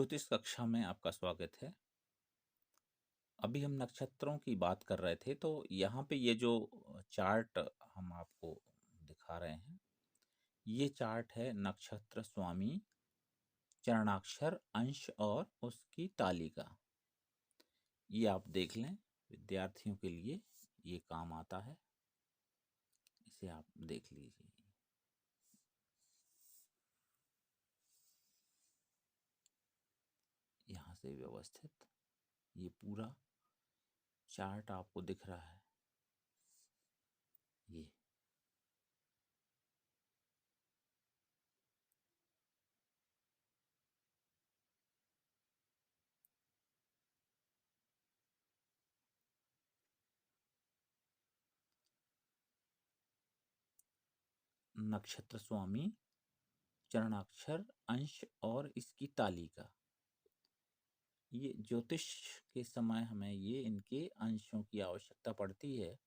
ज्योतिष कक्षा में आपका स्वागत है। अभी हम नक्षत्रों की बात कर रहे थे, तो यहाँ पे ये जो चार्ट हम आपको दिखा रहे हैं, ये चार्ट है नक्षत्र स्वामी, चरणाक्षर, अंश और उसकी तालिका। ये आप देख लें, विद्यार्थियों के लिए ये काम आता है, इसे आप देख लीजिए। यहाँ से व्यवस्थित ये पूरा चार्ट आपको दिख रहा है। ये नक्षत्र स्वामी, चरणाक्षर, अंश और इसकी तालिका। ये ज्योतिष के समय हमें ये इनके अंशों की आवश्यकता पड़ती है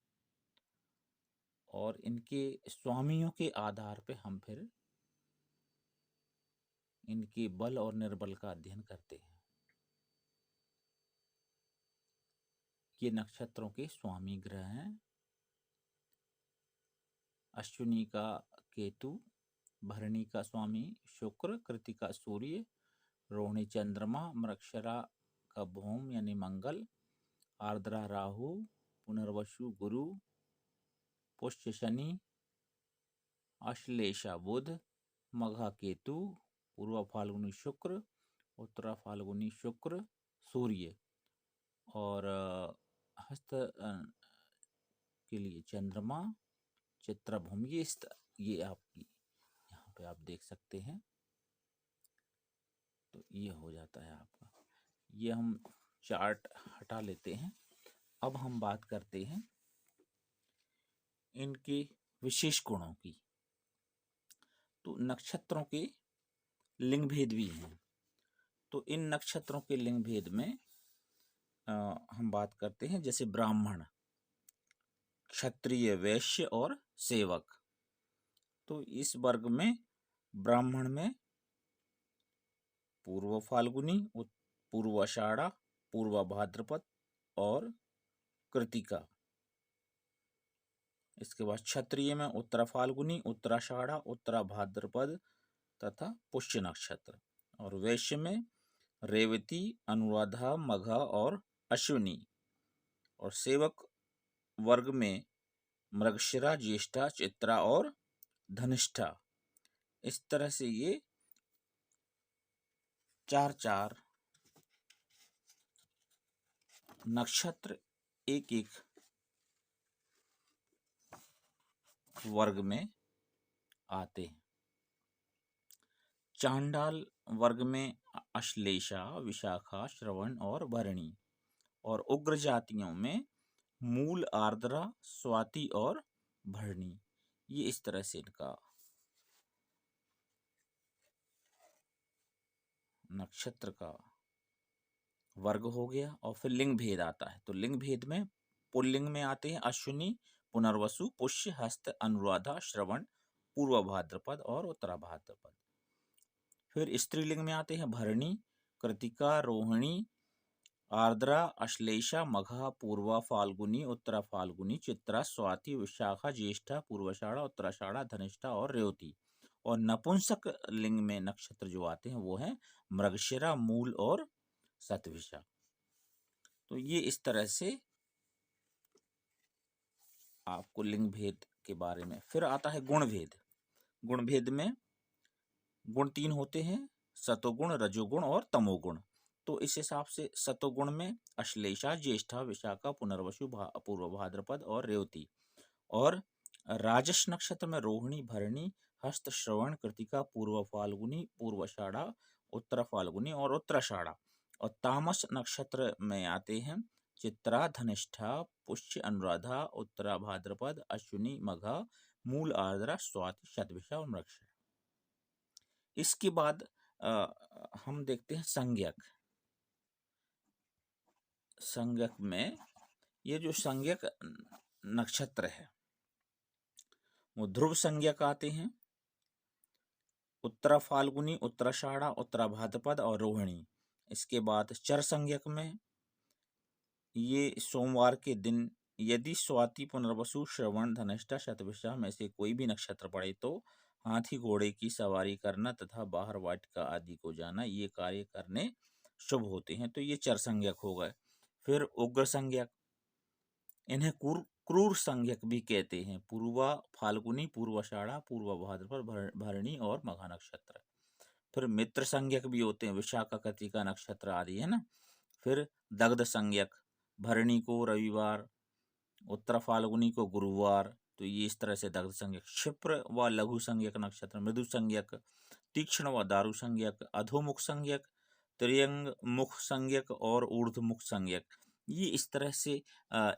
और इनके स्वामियों के आधार पे हम फिर इनके बल और निर्बल का अध्ययन करते हैं। ये नक्षत्रों के स्वामी ग्रह हैं। अश्विनी का केतु, भरणी का स्वामी शुक्र, कृतिका सूर्य, रोहिणी चंद्रमा, मृगशिरा का भौम यानी मंगल, आर्द्रा राहु, पुनर्वसु गुरु, पुष्य शनि, अश्लेषा बुध, मघा केतु, पूर्व फाल्गुनी शुक्र, उत्तरा फाल्गुनी शुक्र, सूर्य और हस्त के लिए चंद्रमा, चित्रा भूमि। ये आपकी यहाँ पे आप देख सकते हैं। तो ये हो जाता है आपका। ये हम चार्ट हटा लेते हैं। अब हम बात करते हैं इनके विशेष गुणों की। तो नक्षत्रों के लिंग भेद भी हैं। तो इन नक्षत्रों के लिंग भेद में हम बात करते हैं, जैसे ब्राह्मण, क्षत्रिय, वैश्य और सेवक। तो इस वर्ग में ब्राह्मण में पूर्व फाल्गुनी, पूर्व आषाढ़ा, पूर्व भाद्रपद और कृतिका। इसके बाद क्षत्रिय में उत्तरा फाल्गुनी, उत्तराषाढ़ा, उत्तरा भाद्रपद तथा पुष्य नक्षत्र। और वैश्य में रेवती, अनुराधा, मघा और अश्विनी। और सेवक वर्ग में मृगशिरा, ज्येष्ठा, चित्रा और धनिष्ठा। इस तरह से ये चार नक्षत्र एक एक वर्ग में आते हैं। चांडाल वर्ग में अश्लेषा, विशाखा, श्रवण और भरणी। और उग्र जातियों में मूल, आर्द्रा, स्वाति और भरणी। ये इस तरह से इनका नक्षत्र का वर्ग हो गया। और फिर लिंग भेद आता है। तो लिंग भेद में पुल्लिंग में आते हैं अश्विनी, पुनर्वसु, पुष्य, हस्त, अनुराधा, श्रवण, पूर्व भाद्रपद और उत्तरा भाद्रपद। फिर स्त्रीलिंग में आते हैं भरणी, कृतिका, रोहिणी, आर्द्रा, अश्लेषा, मघा, पूर्वा फाल्गुनी, उत्तरा फाल्गुनी, चित्रा, स्वाति, विशाखा, ज्येष्ठा, पूर्वाषाढ़ा, उत्तराषाढ़ा, धनिष्ठा और रेवती। और नपुंसक लिंग में नक्षत्र जो आते हैं वो है मृगशिरा, मूल और शतभिषा। तो ये इस तरह से आपको लिंग भेद के बारे में। फिर आता है गुण भेद। गुण भेद में गुण 3 होते हैं, सतोगुण, रजोगुण और तमोगुण। तो इस हिसाब से सतोगुण में अश्लेषा, ज्येष्ठा, विशाखा, पुनर्वसु, पूर्व भाद्रपद और रेवती। और राजस नक्षत्र में रोहिणी, भरणी, हस्त, श्रवण, कृतिका, पूर्व फाल्गुनी, पूर्वाषाढ़ा, उत्तर फाल्गुनी और उत्तराषाढ़ा। और तामस नक्षत्र में आते हैं चित्रा, धनिष्ठा, पुष्य, अनुराधा, उत्तरा भाद्रपद, अश्विनी, मघा, मूल, आर्द्रा, स्वाति, शतभिषा और मृगशिरा। इसके बाद हम देखते हैं संज्ञक। संज्ञक में ये जो संज्ञक नक्षत्र है वो ध्रुव संज्ञक आते हैं, उत्तरा फाल्गुनी, उत्तराषाढ़ा, उत्तरा भाद्रपद और रोहिणी। इसके बाद चर संज्ञक में ये सोमवार के दिन यदि स्वाति, पुनर्वसु, श्रवण, धनिष्ठा, शतभिषा में से कोई भी नक्षत्र पड़े तो हाथी घोड़े की सवारी करना तथा बाहर वाटिका आदि को जाना ये कार्य करने शुभ होते हैं। तो ये चर संज्ञक हो गए। फिर उग्र संज्ञक, इन्हें क्रूर संज्ञक भी कहते हैं। पूर्वा फाल्गुनी, पूर्वाषाढ़ा, पूर्व भाद्रपद, भरणी और मघा नक्षत्र। फिर मित्र संज्ञक भी होते हैं, विशाखा, कृतिका नक्षत्र आदि, है ना। फिर दग्ध संज्ञक, भरणी को रविवार, उत्तर फाल्गुनी को गुरुवार, तो ये इस तरह से दग्ध संज्ञक। क्षिप्र व लघु संज्ञक नक्षत्र, मृदु संज्ञक, तीक्ष्ण व दारु संज्ञक, अधोमुख संज्ञक, त्रियंग मुख संज्ञक और ऊर्ध्वमुख संज्ञक। ये इस तरह से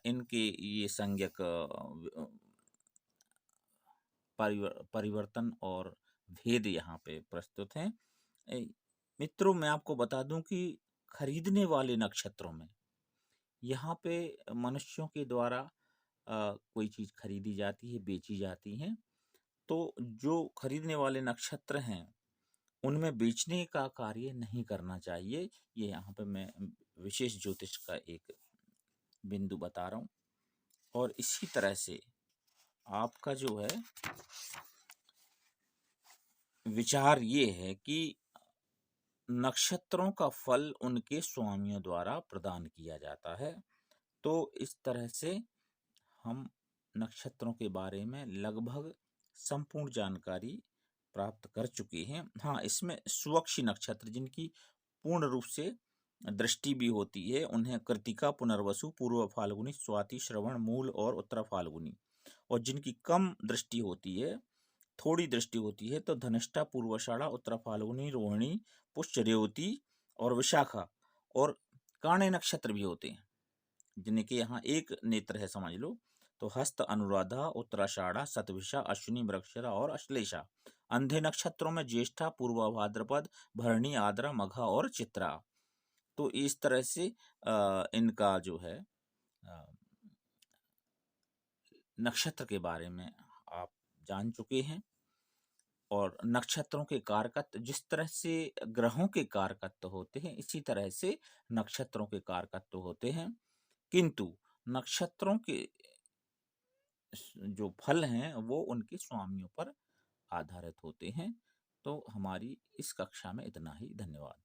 इनके ये संज्ञक परिवर्तन और भेद यहाँ पे प्रस्तुत हैं। मित्रों, मैं आपको बता दूं कि खरीदने वाले नक्षत्रों में यहाँ पे मनुष्यों के द्वारा कोई चीज खरीदी जाती है, बेची जाती है। तो जो खरीदने वाले नक्षत्र हैं उनमें बेचने का कार्य नहीं करना चाहिए। ये यहाँ पे मैं विशेष ज्योतिष का एक बिंदु बता रहा हूँ। और इसी तरह से आपका जो है विचार ये है कि नक्षत्रों का फल उनके स्वामियों द्वारा प्रदान किया जाता है। तो इस तरह से हम नक्षत्रों के बारे में लगभग संपूर्ण जानकारी प्राप्त कर चुके हैं। हाँ, इसमें स्वक्षी नक्षत्र जिनकी पूर्ण रूप से दृष्टि भी होती है उन्हें कृतिका, पुनर्वसु, पूर्व फाल्गुनी, स्वाति, श्रवण, मूल और उत्तर फाल्गुनी, और जिनकी कम दृष्टि होती है, थोड़ी दृष्टि होती है, तो धनिष्ठा, पूर्वाषाढ़ा, उत्तर फाल्गुनी, रोहिणी, पुष्य, रेवती और विशाखा और काणे नक्षत्र भी होते हैं जिनके यहाँ एक नेत्र है, समझ लो। तो हस्त, अनुराधा, उत्तराषाढ़ा, शतभिषा, अश्विनी, मृगशिरा और अश्लेषा। अंधे नक्षत्रों में ज्येष्ठा, पूर्वा भाद्रपद, भरणी, आद्रा, मघा और चित्रा। तो इस तरह से इनका जो है नक्षत्र के बारे में आप जान चुके हैं। और नक्षत्रों के कारकत्व, जिस तरह से ग्रहों के कारकत्व होते हैं इसी तरह से नक्षत्रों के कारकत्व होते हैं, किंतु नक्षत्रों के जो फल हैं वो उनके स्वामियों पर आधारित होते हैं। तो हमारी इस कक्षा में इतना ही। धन्यवाद।